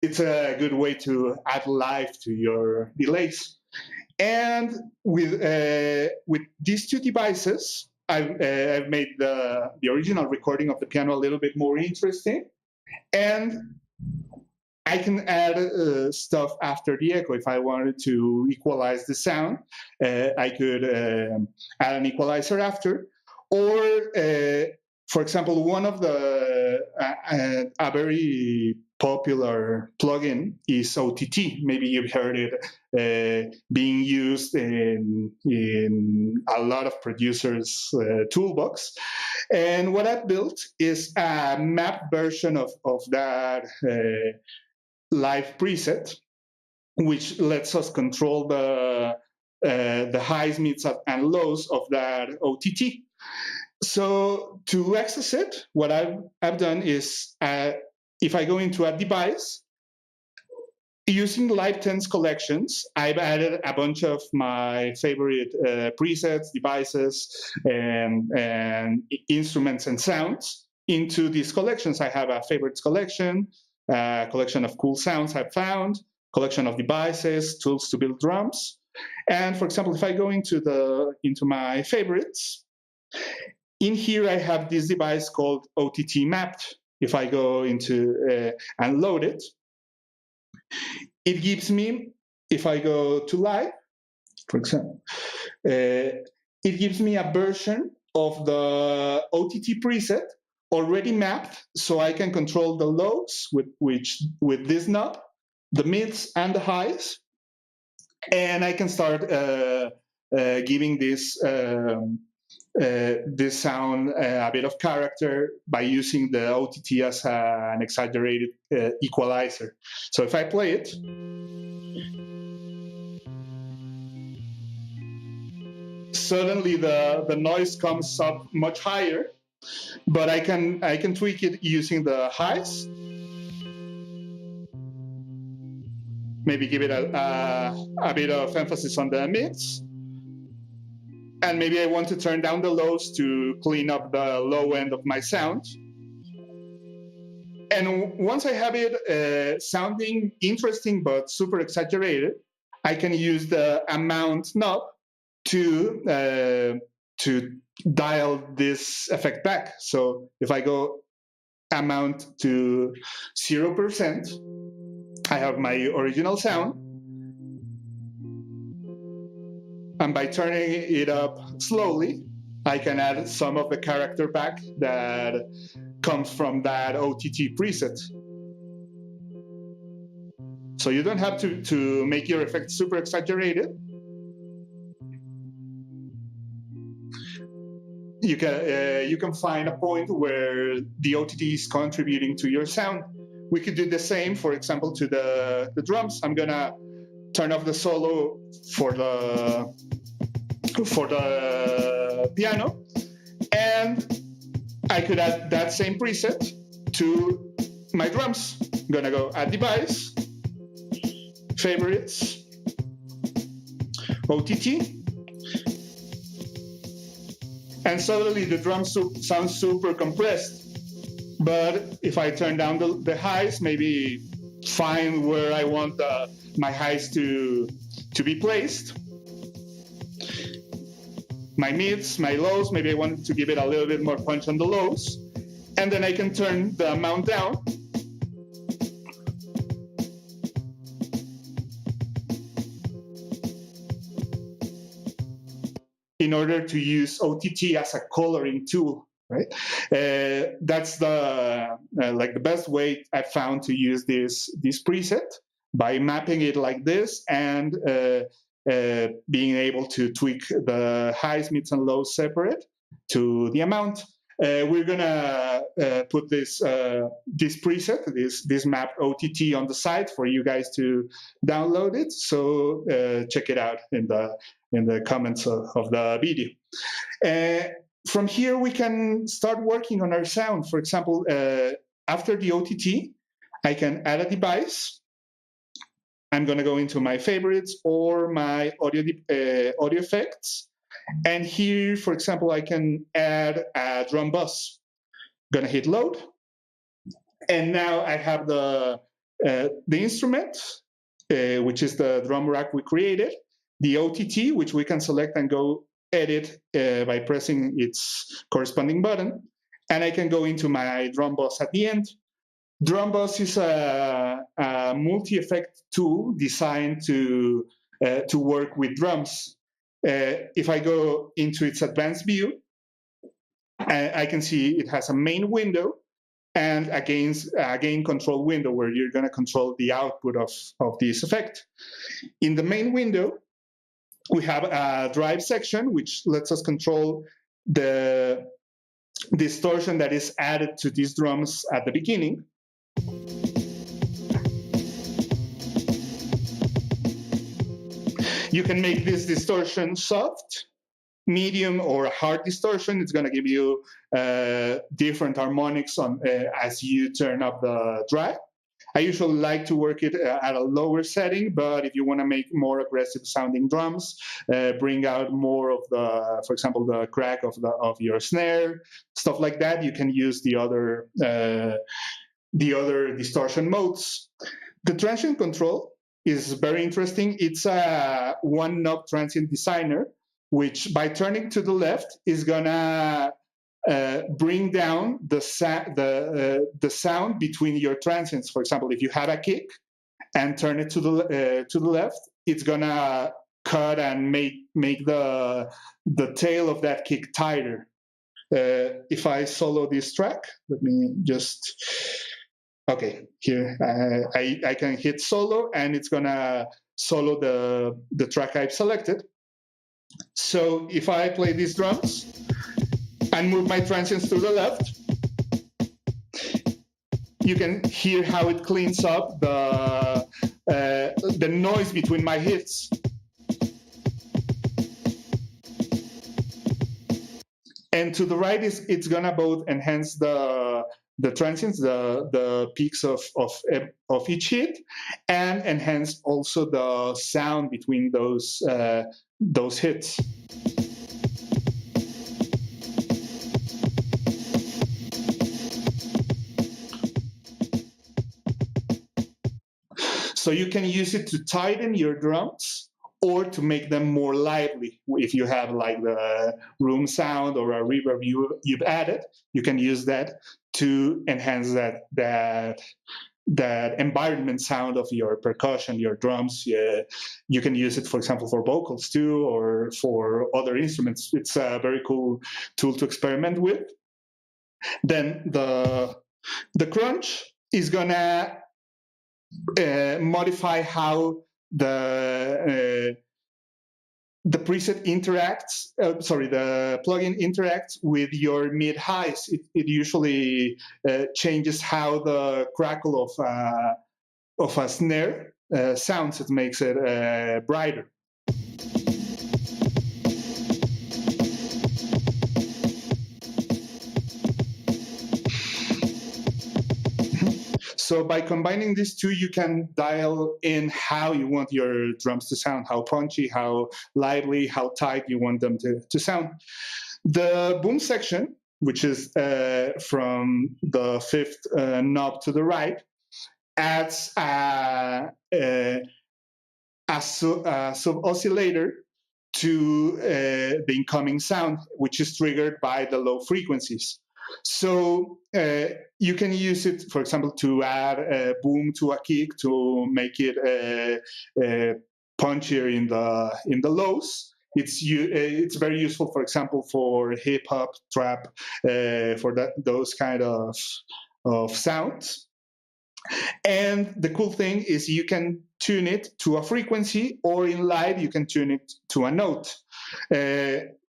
It's a good way to add life to your delays. And with these two devices, I've made the original recording of the piano a little bit more interesting. And I can add stuff after the echo. If I wanted to equalize the sound, I could add an equalizer after. Or, for example, one of a very popular plugin is OTT. Maybe you've heard it being used in a lot of producers' toolbox. And what I've built is a mapped version of that live preset, which lets us control the highs, mids, and lows of that OTT. So to access it, what I've done is, if I go into a device, using Live10's collections, I've added a bunch of my favorite presets, devices, and instruments and sounds into these collections. I have a favorites collection, a collection of cool sounds I've found, collection of devices, tools to build drums. And for example, if I go into my favorites, in here I have this device called OTT Mapped. If I go into and load it, it gives me, if I go to live, for example, it gives me a version of the OTT preset already mapped, so I can control the lows with this knob, the mids and the highs, And I can start giving this this sound a bit of character by using the OTT as an exaggerated equalizer. So if I play it, suddenly the noise comes up much higher, but I can tweak it using the highs. Maybe give it a bit of emphasis on the mids. And maybe I want to turn down the lows to clean up the low end of my sound. And once I have it sounding interesting but super exaggerated, I can use the amount knob to dial this effect back. So if I go amount to 0%, I have my original sound. And by turning it up slowly, I can add some of the character back that comes from that OTT preset. So you don't have to make your effect super exaggerated. You can find a point where the OTT is contributing to your sound. We could do the same, for example, to the drums. I'm gonna turn off the solo for the piano, and I could add that same preset to my drums. I'm gonna go add device, favorites, OTT, and suddenly the drums sound super compressed. But if I turn down the highs, maybe find where I want my highs to be placed, my mids, my lows, maybe I want to give it a little bit more punch on the lows, and then I can turn the amount down. In order to use OTT as a coloring tool, right? That's the best way I found to use this preset, by mapping it like this and being able to tweak the highs, mids, and lows separate to the amount. We're gonna put this preset, this map OTT on the site for you guys to download it. So check it out in the comments of the video. From here, we can start working on our sound. For example, after the OTT, I can add a device. I'm going to go into my favorites or my audio effects. And here, for example, I can add a drum bus. I'm going to hit load. And now I have the instrument, which is the drum rack we created, the OTT, which we can select and go edit by pressing its corresponding button. And I can go into my drum bus at the end. Drum bus is a multi-effect tool designed to work with drums. If I go into its advanced view, I can see it has a main window and a gain control window where you're going to control the output of this effect. In the main window, we have a drive section, which lets us control the distortion that is added to these drums at the beginning. You can make this distortion soft, medium, or hard distortion. It's going to give you different harmonics as you turn up the drive. I usually like to work it at a lower setting, but if you want to make more aggressive sounding drums, bring out more of for example, the crack of your snare, stuff like that, you can use the other distortion modes. The transient control is very interesting. It's a one knob transient designer, which by turning to the left is gonna bring down the sound between your transients. For example, if you have a kick and turn it to the left, it's gonna cut and make the tail of that kick tighter. If I solo this track, let me just. Okay, here I can hit solo, and it's gonna solo the track I've selected. So if I play these drums and move my transients to the left, you can hear how it cleans up the noise between my hits. And to the right, it's gonna both enhance the transients, the peaks of each hit, and enhance also the sound between those hits. So you can use it to tighten your drums or to make them more lively. If you have like the room sound or a reverb you've added, you can use that to enhance that environment sound of your percussion, your drums. Yeah, you can use it, for example, for vocals too, or for other instruments. It's a very cool tool to experiment with. Then the crunch is gonna modify how the preset interacts, the plugin interacts with your mid-highs. It usually changes how the crackle of a snare sounds. It makes it brighter. So by combining these two, you can dial in how you want your drums to sound, how punchy, how lively, how tight you want them to sound. The boom section, which is from the fifth knob to the right, adds a sub-oscillator to the incoming sound, which is triggered by the low frequencies. So you can use it, for example, to add a boom to a kick to make it punchier in the lows. It's very useful, for example, for hip hop, trap, for those kind of sounds. And the cool thing is you can tune it to a frequency, or in live you can tune it to a note.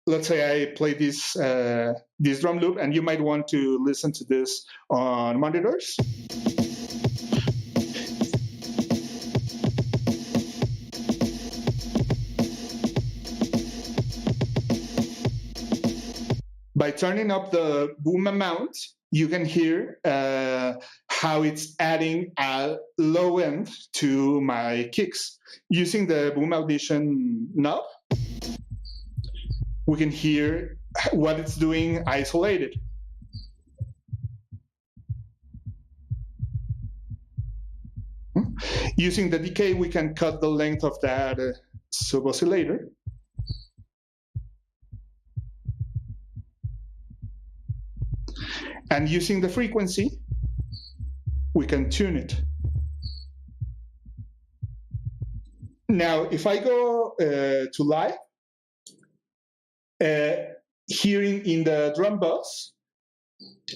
Let's say I play this drum loop, and you might want to listen to this on monitors. By turning up the boom amount, you can hear how it's adding a low end to my kicks. Using the boom audition knob, we can hear what it's doing isolated. Using the decay, we can cut the length of that sub-oscillator. And using the frequency, we can tune it. Now, if I go to live, hearing in the drum bus,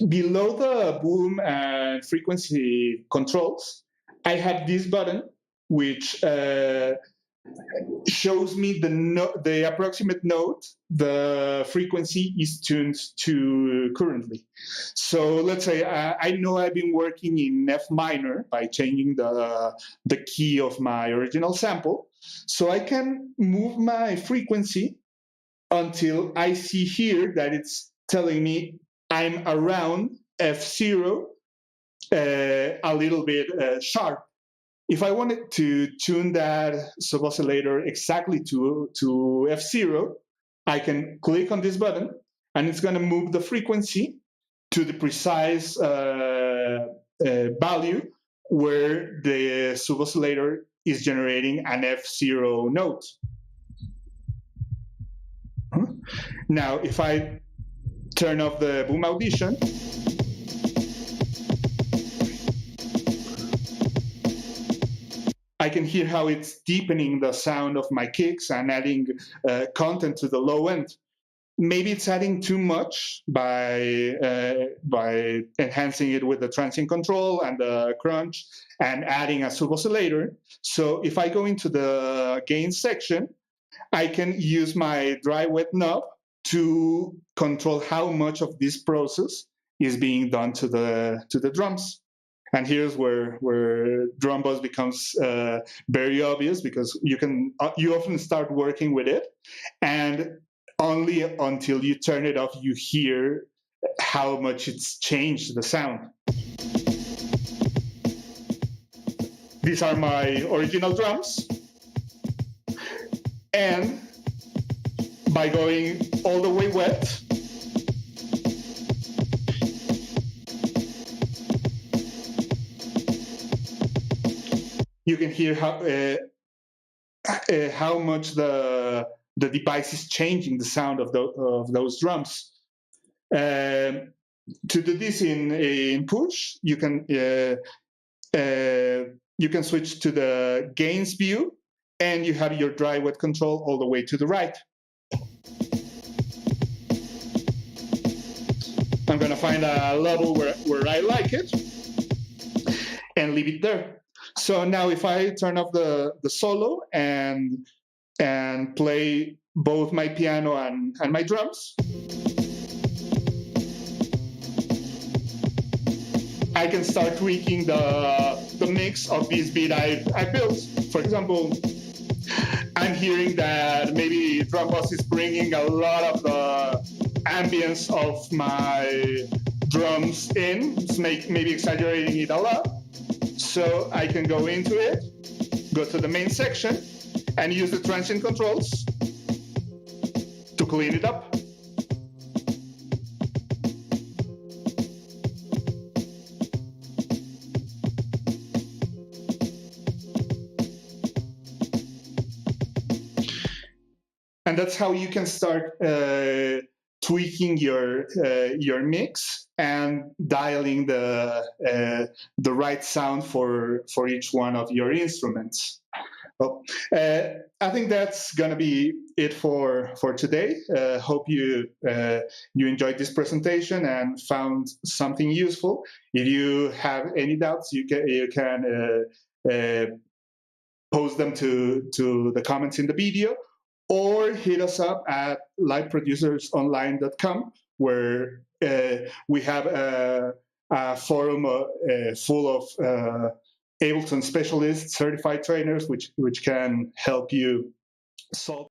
below the boom and frequency controls, I have this button which shows me the approximate note the frequency is tuned to currently. So let's say I know I've been working in F minor by changing the key of my original sample. So I can move my frequency until I see here that it's telling me I'm around F0, a little bit sharp. If I wanted to tune that sub-oscillator exactly to F0, I can click on this button, and it's going to move the frequency to the precise value where the sub-oscillator is generating an F0 note. Now, if I turn off the boom audition, I can hear how it's deepening the sound of my kicks and adding content to the low end. maybe it's adding too much by enhancing it with the transient control and the crunch and adding a sub-oscillator. So if I go into the gain section, I can use my dry wet knob to control how much of this process is being done to the drums. And here's where drum bus becomes very obvious, because you often start working with it, and only until you turn it off you hear how much it's changed the sound. These are my original drums, and by going all the way wet, you can hear how much the device is changing the sound of those drums. To do this in push, you can switch to the gains view, and you have your dry wet control all the way to the right. I'm going to find a level where I like it and leave it there. So now if I turn off the solo and play both my piano and my drums, I can start tweaking the mix of this beat I built. For example, I'm hearing that maybe drum bus is bringing a lot of the ambience of my drums in, maybe exaggerating it a lot. So I can go into it, go to the main section, and use the transient controls to clean it up. And that's how you can start tweaking your mix and dialing the right sound for each one of your instruments. Well, I think that's gonna be it for today. Hope you enjoyed this presentation and found something useful. If you have any doubts, you can post them to the comments in the video, or hit us up at liveproducersonline.com, where we have a forum full of Ableton specialists, certified trainers, which can help you solve